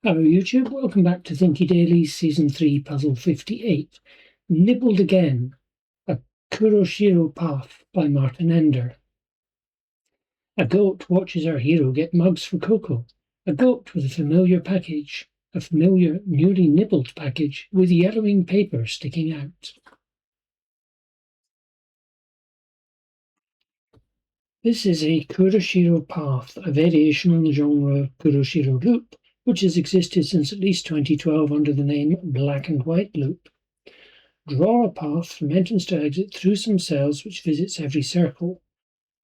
Hello YouTube, welcome back to Thinky Dailies Season 3 Puzzle 58, Nibbled Again, a Kuroshiro Path by Martin Ender. A goat watches our hero get mugs for cocoa. A goat with a familiar package, a familiar newly nibbled package with yellowing paper sticking out. This is a Kuroshiro Path, a variation on the genre Kuroshiro Loop, which has existed since at least 2012 under the name Black and White Loop. Draw a path from entrance to exit through some cells which visits every circle.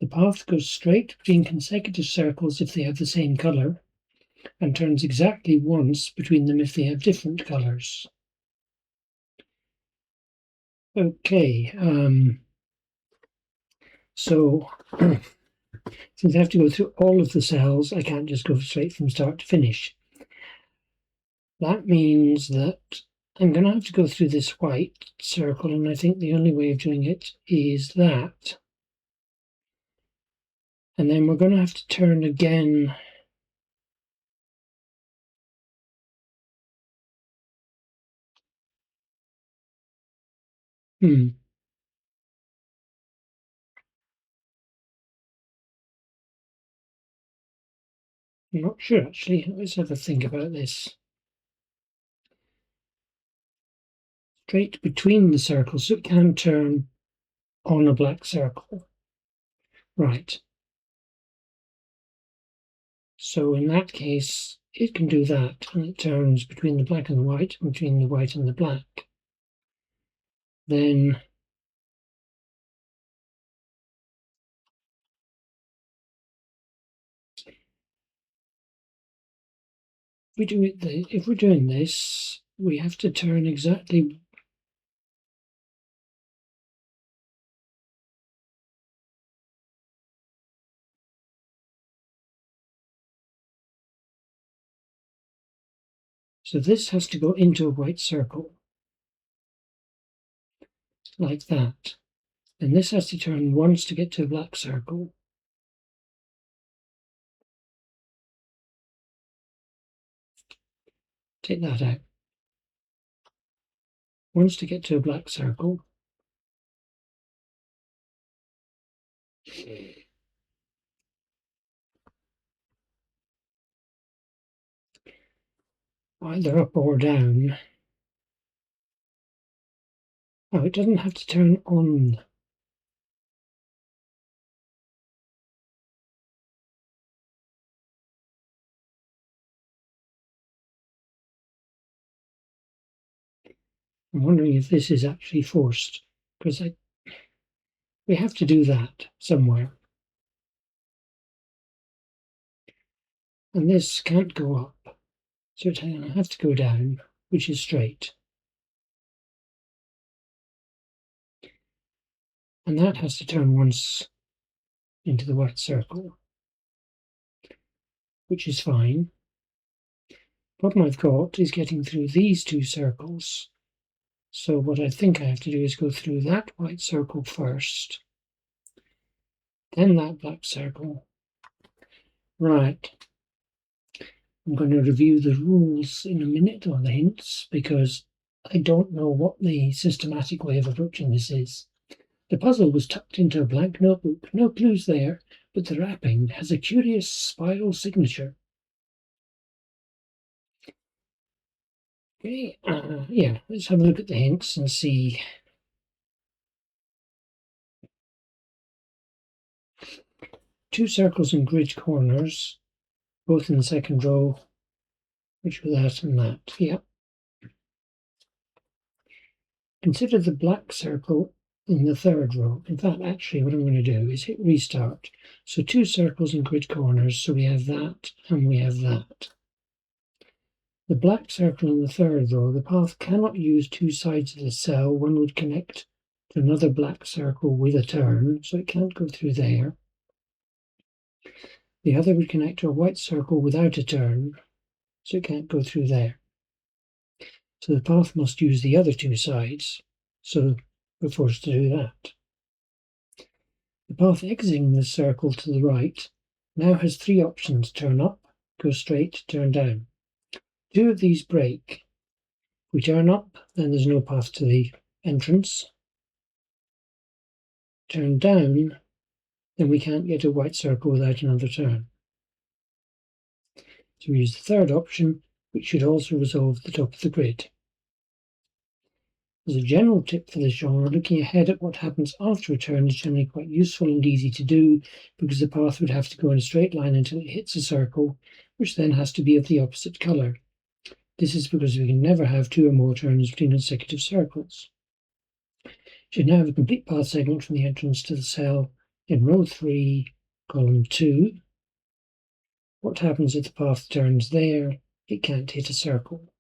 The path goes straight between consecutive circles if they have the same colour, and turns exactly once between them if they have different colours. Okay, so since I have to go through all of the cells, I can't just go straight from start to finish. That means that I'm going to have to go through this white circle, and I think the only way of doing it is that. And then we're going to have to turn again. I'm not sure actually. Let's have a think about this. Straight between the circles, so it can turn on a black circle. Right. So in that case, it can do that, and it turns between the black and the white, and between the white and the black. Then if we're doing this, we have to turn exactly. So this has to go into a white circle, like that. And this has to turn once to get to a black circle. Take that out. Once to get to a black circle. Either up or down. Oh, it doesn't have to turn on. I'm wondering if this is actually forced, because we have to do that somewhere. And this can't go up, so it's going to have to go down, which is straight. And that has to turn once into the white circle, which is fine. The problem I've got is getting through these two circles. So what I think I have to do is go through that white circle first, then that black circle. Right. I'm going to review the rules in a minute, or the hints, because I don't know what the systematic way of approaching this is. The puzzle was tucked into a blank notebook. No clues there, but the wrapping has a curious spiral signature. Okay, yeah, let's have a look at the hints and see. Two circles in grid corners, both in the second row, which were that and that. Yeah. Consider the black circle in the third row. In fact, actually, what I'm going to do is hit restart. So two circles in grid corners, so we have that and we have that. The black circle in the third row, the path cannot use two sides of the cell. One would connect to another black circle with a turn, so it can't go through there. The other would connect to a white circle without a turn, so it can't go through there. So the path must use the other two sides, so we're forced to do that. The path exiting the circle to the right now has three options: turn up, go straight, turn down. 2 of these break. If we turn up, then there's no path to the entrance. Turn down, then we can't get a white circle without another turn. So we use the third option, which should also resolve the top of the grid. As a general tip for this genre, looking ahead at what happens after a turn is generally quite useful and easy to do, because the path would have to go in a straight line until it hits a circle, which then has to be of the opposite colour. This is because we can never have 2 or more turns between consecutive circles. You should now have a complete path segment from the entrance to the cell in row 3, column 2. What happens if the path turns there? It can't hit a circle.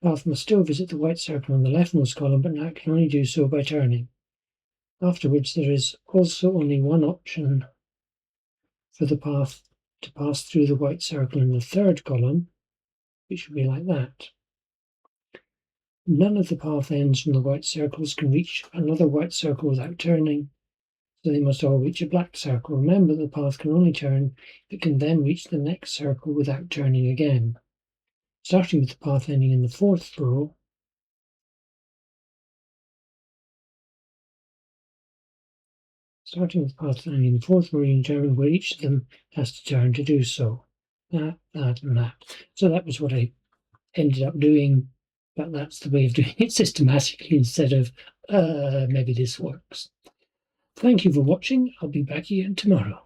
The path must still visit the white circle in the leftmost column, but now it can only do so by turning. Afterwards, there is also only one option for the path to pass through the white circle in the third column, which should be like that. None of the path ends from the white circles can reach another white circle without turning, so they must all reach a black circle. Remember, the path can only turn if it can then reach the next circle without turning again. Starting with the path ending in the 4th row, you determine where each of them has to turn to do so. That, and that. So that was what I ended up doing, but that's the way of doing it systematically instead of maybe this works. Thank you for watching. I'll be back again tomorrow.